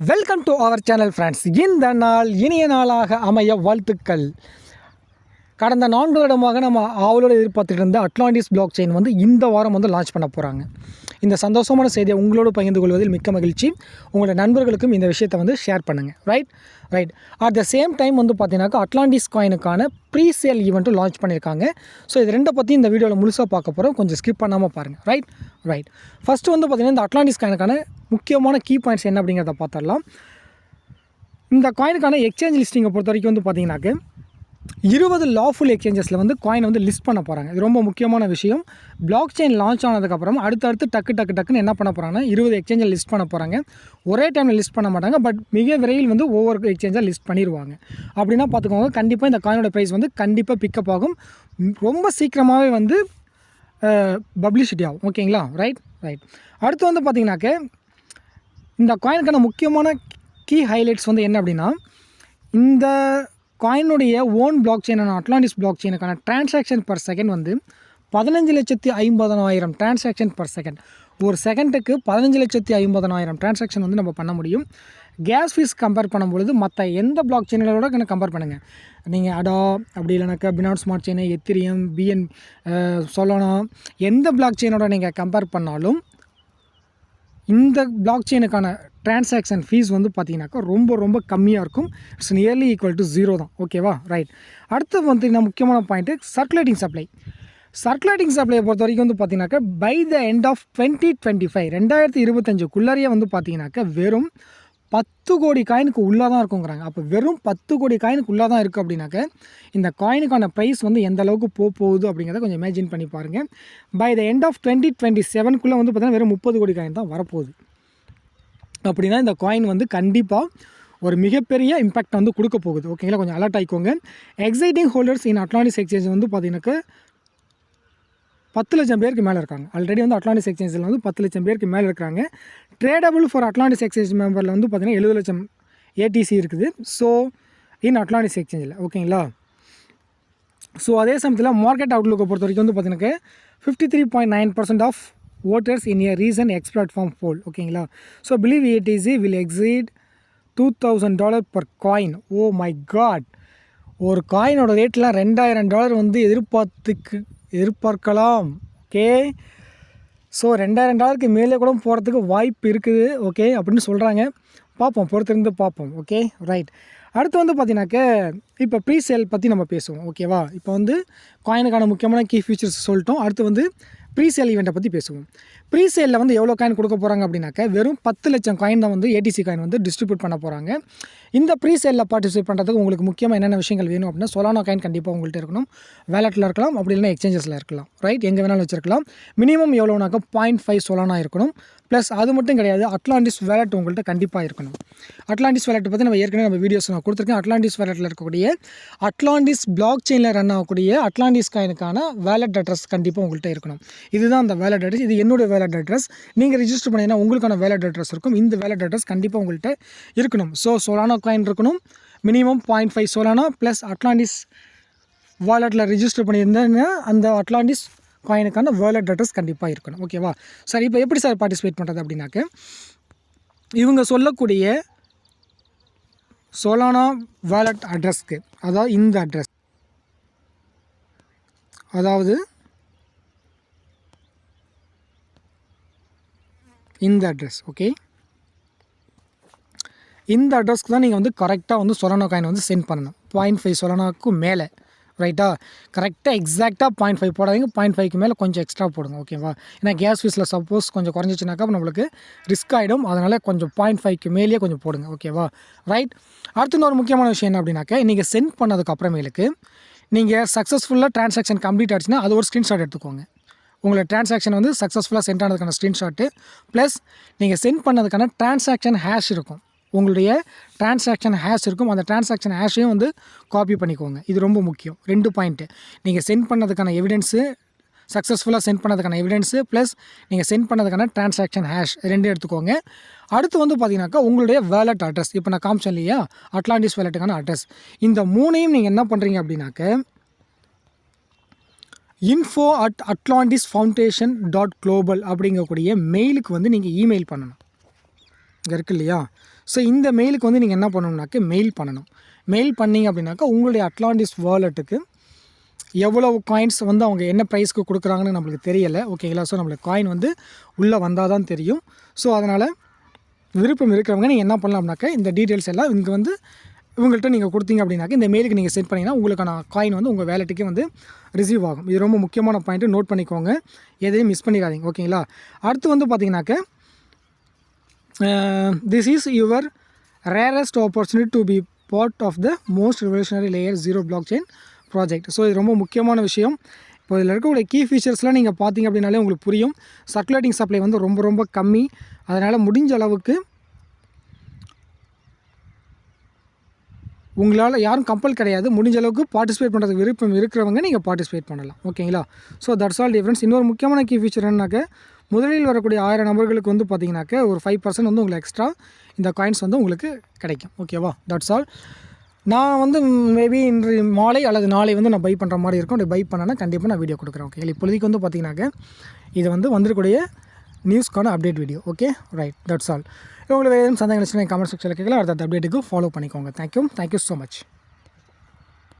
Welcome to our channel friends. இந்த நாள் இனிய நாளாக அமைய வாழ்த்துக்கள். கடந்த 4 வருடமாக நம்ம ஆவலோடு எதிர்பார்த்துட்டு இருந்த அட்லாண்டிஸ் பிளாக் செயின் வந்து இந்த வாரம் வந்து லான்ச் பண்ண போகிறாங்க. இந்த சந்தோஷமான செய்தியை உங்களோடு பகிர்ந்து கொள்வதில் மிக்க மகிழ்ச்சி. உங்களோட நண்பர்களுக்கும் இந்த விஷயத்தை வந்து ஷேர் பண்ணுங்கள். Right. At the same time வந்து பார்த்தீங்கன்னாக்கா அட்லாண்டிஸ் காயினுக்கான ப்ரீ சேல் ஈவெண்ட்டும் லான்ச் பண்ணியிருக்காங்க. ஸோ இது ரெண்டை பற்றி இந்த வீடியோவில் முழுசாக பார்க்க போகிறோம். கொஞ்சம் ஸ்கிப் பண்ணாமல் பாருங்கள். ரைட். ஃபஸ்ட்டு வந்து பார்த்திங்கன்னா இந்த அட்லாண்டிஸ் காயினுக்கான முக்கியமான கீ பாயிண்ட்ஸ் என்ன அப்படிங்கிறத பார்த்துடலாம். இந்த காயினுக்கான எக்ஸ்சேஞ்ச் லிஸ்டிங்கை பொறுத்த வரைக்கும் வந்து பார்த்திங்கனாக்க 20 லாஃபுல் எக்ஸ்சேஞ்சஸில் வந்து காயின் வந்து லிஸ்ட் பண்ண போகிறாங்க. இது ரொம்ப முக்கியமான விஷயம். பிளாக் செயின் லான்ச் ஆனதுக்கப்புறம் அடுத்தடுத்து டக்குன்னு என்ன பண்ண போகிறாங்கன்னா 20 எக்ஸ்சேஞ்சை லிஸ்ட் பண்ண போகிறாங்க. ஒரே டைமில் லிஸ்ட் பண்ண மாட்டாங்க, பட் மிக விரைவில் வந்து ஒவ்வொரு எக்ஸ்சேஞ்சாக லிஸ்ட் பண்ணிடுவாங்க. அப்படின்னா பார்த்துக்கோங்க, கண்டிப்பாக இந்த காயினோட ப்ரைஸ் வந்து கண்டிப்பாக பிக்கப் ஆகும். ரொம்ப சீக்கிரமாகவே வந்து பப்ளிசிட்டி ஆகும். ஓகேங்களா? ரைட். அடுத்து வந்து பார்த்திங்கனாக்க இந்த காயினுக்கான முக்கியமான கீ ஹைலைட்ஸ் வந்து என்ன அப்படின்னா, இந்த காயினுடைய ஓன் பிளாக் செயினான அட்லாண்டிஸ் பிளாக் செயினுக்கான டிரான்சாக்ஷன் பர் செகண்ட் வந்து 15,50,000 டிரான்சாக்ஷன் பர் செகண்ட். ஒரு செகண்டுக்கு 15,50,000 டிரான்சாக்ஷன் வந்து நம்ம பண்ண முடியும். கேஸ் ஃபீஸ் கம்பேர் பண்ணும்பொழுது மற்ற எந்த பிளாக் செயினோட கம்பேர் பண்ணுங்கள். நீங்கள் அடா அப்படி இல்லைனாக்கா பினான்ஸ் ஸ்மார்ட் செயின், எத்திரியம், பிஎன், சொலானா, எந்த பிளாக் செயினோட நீங்கள் கம்பேர் பண்ணாலும் இந்த பிளாக் செயினுக்கான டிரான்சாக்ஷன் ஃபீஸ் வந்து பார்த்திங்கனாக்கா ரொம்ப கம்மியாக இருக்கும். இட்ஸ் நியர்லி ஈக்குவல் டு 0 தான். ஓகேவா? ரைட். அடுத்து வந்து முக்கியமான பாயிண்ட்டு சர்க்குலேட்டிங் சப்ளை. சர்க்குலேட்டிங் சப்ளையை பொறுத்த வரைக்கும் வந்து பார்த்திங்கனாக்கா பை த எண்ட் ஆஃப் 2025 2025 வந்து பார்த்திங்கனாக்கா வெறும் 10 கோடி காயினுக்கு உள்ளே தான் இருக்குங்கிறாங்க. அப்போ வெறும் 10 கோடி காயினுக்கு உள்ளே தான் இருக்குது அப்படின்னாக்க இந்த காயினுக்கான ப்ரைஸ் வந்து எந்த அளவுக்கு போகுது அப்படிங்கிறத கொஞ்சம் இமேஜின் பண்ணி பாருங்கள். பை த எண்ட் ஆஃப் 2027 வந்து பார்த்திங்கன்னா வெறும் 30 கோடி காயின் தான் வரப்போகுது. அப்படின்னா இந்த காயின் வந்து கண்டிப்பாக ஒரு மிகப்பெரிய இம்பேக்ட் வந்து கொடுக்க போகுது. ஓகேங்களா? கொஞ்சம் அலர்ட் ஆகிக்கோங்க. எக்ஸைட்டிங் ஹோல்டர்ஸ் இன் அட்லாண்டிஸ் எக்ஸ்சேஞ்ச் வந்து பார்த்திங்கனாக்கா 10 லட்சம் பேருக்கு மேலே இருக்காங்க. ஆல்ரெடி வந்து அட்லாண்டிஸ் எக்ஸ்சேஞ்சில் வந்து 10 லட்சம் பேருக்கு மேலே இருக்காங்க. ட்ரேடபிள் ஃபார் அட்லாண்டிஸ் எக்ஸ்சேஞ்ச் மெம்பரில் வந்து பார்த்திங்கன்னா 70 லட்சம் ஏடிசி இருக்குது. ஸோ இன் அட்லாண்டிஸ் எக்ஸ்சேஞ்சில். ஓகேங்களா? ஸோ அதே சமயத்தில் மார்க்கெட் அவுட்லுக்கை பொறுத்த வரைக்கும் வந்து பார்த்திங்கனாக்கா 53.9% of voters in a recent X platform poll. ஓகேங்களா? So believe ATC will exceed $2,000 per coin. Oh my God, ஒரு காயினோட ரேட்டில் $2,000 வந்து எதிர்பார்க்கலாம். ஓகே, ஸோ $2,000 மேலே கூட போகிறதுக்கு வாய்ப்பு இருக்குது. ஓகே அப்படின்னு சொல்கிறாங்க. பார்ப்போம், பொறுத்திருந்து பார்ப்போம். Okay, right. அடுத்து வந்து பார்த்தீங்கன்னாக்க இப்போ ப்ரீ சேல் பற்றி நம்ம பேசுவோம். ஓகேவா? இப்போ வந்து காயினுக்கான முக்கியமான கீ ஃபீச்சர்ஸ் சொல்லிட்டோம். அடுத்து வந்து ப்ரீ சேல் ஈவெண்ட்டை பற்றி பேசுவோம். ப்ரீ சேலில் வந்து எவ்வளோ காயின் கொடுக்க போகிறாங்க அப்படின்னாக்க வெறும் 10 லட்சம் காயின் தான் வந்து ஏடிசி காயின் வந்து டிஸ்ட்ரிபியூட் பண்ண போகிறாங்க. இந்த ப்ரீ சேலில் பார்ட்டிசிபேட் பண்ணுறதுக்கு உங்களுக்கு முக்கியமாக என்னென்ன விஷயங்கள் வேணும் அப்படின்னா, சொலானா காயின் கண்டிப்பாக உங்கள்கிட்ட இருக்கணும். வேலெட்டில் இருக்கலாம், அப்படி இல்லைனா எக்ஸ்சேஞ்சஸில் இருக்கலாம். ரைட். எங்கே வேணாலும் வச்சிருக்கலாம். மினிமம் எவ்வளோனாக்கா 0.5 சொலானா இருக்கணும். ப்ளஸ் அது மட்டும் கிடையாது, அட்லாண்டிஸ் வேலெட் உங்கள்கிட்ட கண்டிப்பாக இருக்கணும். அட்லாண்டிஸ் வேலெட் பற்றி நம்ம ஏற்கனவே வீடியோஸ் நான் கொடுத்துருக்கேன். அட்லாண்டிஸ் வேலெட்டில் இருக்கக்கூடிய அட்லாண்டிஸ் பிளாக் செயினில் ரன் ஆகக்கூடிய அட்லாண்டிஸ் காயினுக்கான வேலெட் அட்ரஸ் கண்டிப்பாக உங்கள்கிட்ட இருக்கணும். இதுதான் அந்த வேலெட் அட்ரஸ். இது என்னுடைய வேலெட் அட்ரஸ். நீங்கள் ரிஜிஸ்டர் பண்ணிங்கன்னா உங்களுக்கான வேலெட் அட்ரஸ் இருக்கும். இந்த வேலெட் அட்ரஸ் கண்டிப்பாக உங்கள்கிட்ட இருக்கணும். ஸோ சொலானா காயின் இருக்கணும். மினிமம் 0.5 சொலானா ப்ளஸ் அட்லாண்டிஸ் வாலெட்டில் ரிஜிஸ்டர் பண்ணியிருந்தேன்னா அந்த அட்லாண்டிஸ் காயினுக்கான வேலெட் அட்ரஸ் கண்டிப்பாக இருக்கணும். ஓகேவா? சார் இப்போ எப்படி சார் பார்ட்டிசிபேட் பண்ணுறது அப்படின்னாக்க, இவங்க சொல்லக்கூடிய சொலானா வேலெட் அட்ரஸ்க்கு, அதாவது இந்த அட்ரஸ், அதாவது இந்த அட்ரஸ். ஓகே, இந்த அட்ரஸ்க்கு தான் நீங்கள் வந்து கரெக்டாக வந்து சொலானா காயின் வந்து சென்ட் பண்ணணும். 0.5 சொலானாக்கு மேலே. ரைட்டா? கரெக்டாக எக்ஸாக்டாக 0.5 போடாதீங்க. 0.5க்கு மேலே கொஞ்சம் எக்ஸ்ட்ரா போடுங்க. ஓகேவா? ஏன்னா கேஸ் ஃபீஸில் சப்போஸ் கொஞ்சம் குறைஞ்சிச்சுனாக்கா நம்மளுக்கு ரிஸ்க் ஆகிடும். அதனால் கொஞ்சம் 0.5க்கு மேலேயே கொஞ்சம் போடுங்க. ஓகேவா? ரைட். அடுத்து இன்னொரு முக்கியமான விஷயம் என்ன அப்படின்னாக்கா, நீங்கள் சென்ட் பண்ணதுக்கு அப்புறமேலுக்கு நீங்கள் சக்ஸஸ்ஃபுல்லாக ட்ரான்சாக்ஷன் கம்ப்ளீட் ஆகிடுச்சுன்னா அது ஒரு ஸ்க்ரீன்ஷாட் எடுத்துக்கோங்க. உங்களோட ட்ரான்சாக்ஷன் வந்து சக்ஸஸ்ஃபுல்லாக சென்ட் ஆனதுக்கான ஸ்க்ரீன்ஷாட்டு ப்ளஸ் நீங்கள் சென்ட் பண்ணதுக்கான ட்ரான்சாக்ஷன் ஹேஷ் இருக்கும். உங்களுடைய ட்ரான்சாக்ஷன் ஹேஷ் இருக்கும். அந்த ட்ரான்சாக்ஷன் ஹேஷையும் வந்து காப்பி பண்ணிக்கோங்க. இது ரொம்ப முக்கியம். 2 பாயிண்ட்டு. நீங்கள் சென்ட் பண்ணதுக்கான எவிடன்ஸு, சக்ஸஸ்ஃபுல்லாக சென்ட் பண்ணதுக்கான எவிடன்ஸு ப்ளஸ் நீங்கள் சென்ட் பண்ணதுக்கான ட்ரான்சாக்ஷன் ஹேஷ் 2 எடுத்துக்கோங்க. அடுத்து வந்து பார்த்தீங்கன்னாக்கா உங்களுடைய வேலெட் அட்ரஸ். இப்போ நான் காமிச்சேன் இல்லையா, அட்லாண்டிஸ் வேலெட்டுக்கான அட்ரஸ். இந்த 3ஐயும் நீங்கள் என்ன பண்ணுறீங்க அப்படின்னாக்க info@atlantisfoundation.global அப்படிங்கக்கூடிய மெயிலுக்கு வந்து நீங்கள் இமெயில் பண்ணணும். இங்கே இருக்குது இல்லையா? ஸோ இந்த மெயிலுக்கு வந்து நீங்கள் என்ன பண்ணணும்னாக்க மெயில் பண்ணணும். மெயில் பண்ணிங்க அப்படின்னாக்கா உங்களுடைய அட்லாண்டிஸ் வாலெட்டுக்கு எவ்வளவு காயின்ஸ் வந்து அவங்க என்ன ப்ரைஸ்க்கு கொடுக்குறாங்கன்னு நம்மளுக்கு தெரியலை. ஓகேங்களா? ஸோ நம்மளுக்கு காயின் வந்து உள்ளே வந்தால் தான் தெரியும். ஸோ அதனால் விருப்பம் இருக்கிறவங்க நீங்கள் என்ன பண்ணலாம் அப்படின்னாக்கா இந்த டீட்டெயில்ஸ் எல்லாம் இங்கே வந்து இவங்கள்ட்ட நீங்கள் கொடுத்தீங்க அப்படின்னாக்கா இந்த மெயிலுக்கு நீங்கள் சென்ட் பண்ணிங்கன்னா உங்களுக்கான காயின் வந்து உங்கள் வேலெட்டுக்கே வந்து ரிசீவ் ஆகும். இது ரொம்ப முக்கியமான பாயிண்ட்டு, நோட் பண்ணிக்கோங்க, எதையும் மிஸ் பண்ணிடாதீங்க. ஓகேங்களா? அடுத்து வந்து பார்த்தீங்கன்னாக்க this is your rarest opportunity to be part of the most revolutionary layer 0 blockchain project. So இது ரொம்ப முக்கியமான விஷயம். இப்போ இதில் இருக்கக்கூடிய கீ ஃபீச்சர்ஸ்லாம் நீங்கள் பார்த்தீங்க அப்படின்னாலே உங்களுக்கு புரியும். சர்க்குலேட்டிங் சப்ளை வந்து ரொம்ப ரொம்ப கம்மி. அதனால் முடிஞ்ச அளவுக்கு உங்களால் யாரும் கம்பல் கிடையாது. முடிஞ்ச அளவுக்கு பார்ட்டிசிபேட் பண்ணுறதுக்கு விருப்பம் இருக்கிறவங்க நீங்கள் பார்ட்டிசிபேட் பண்ணலாம். ஓகேங்களா? So that's all difference. இன்னொரு முக்கியமான கீ ஃபீச்சர் என்னன்னாக்க முதலில் வரக்கூடிய 1000 நபர்களுக்கு வந்து பார்த்திங்கனாக்க ஒரு 5% வந்து உங்களுக்கு எக்ஸ்ட்ரா இந்த காயின்ஸ் வந்து உங்களுக்கு கிடைக்கும். ஓகேவா? That's all. நான் வந்து மேபி இன்று மாலை அல்லது நாளை வந்து நான் பை பண்ணுற மாதிரி இருக்கும். அப்படி பை பண்ணேன்னா கண்டிப்பாக நான் வீடியோ கொடுக்குறேன். ஓகே, இப்போதைக்கு வந்து பார்த்திங்கனாக்க இது வந்து வந்துருக்கூடிய நியூஸ்க்கான update video. Okay, right, that's all. உங்களுக்கு வேறு எதுவும் சந்தேகம் கமெண்ட் செக்ஷனில் கேட்கலாம். அடுத்த அப்டேட்டுக்கு ஃபாலோ பண்ணிக்கோங்க. Thank you so much.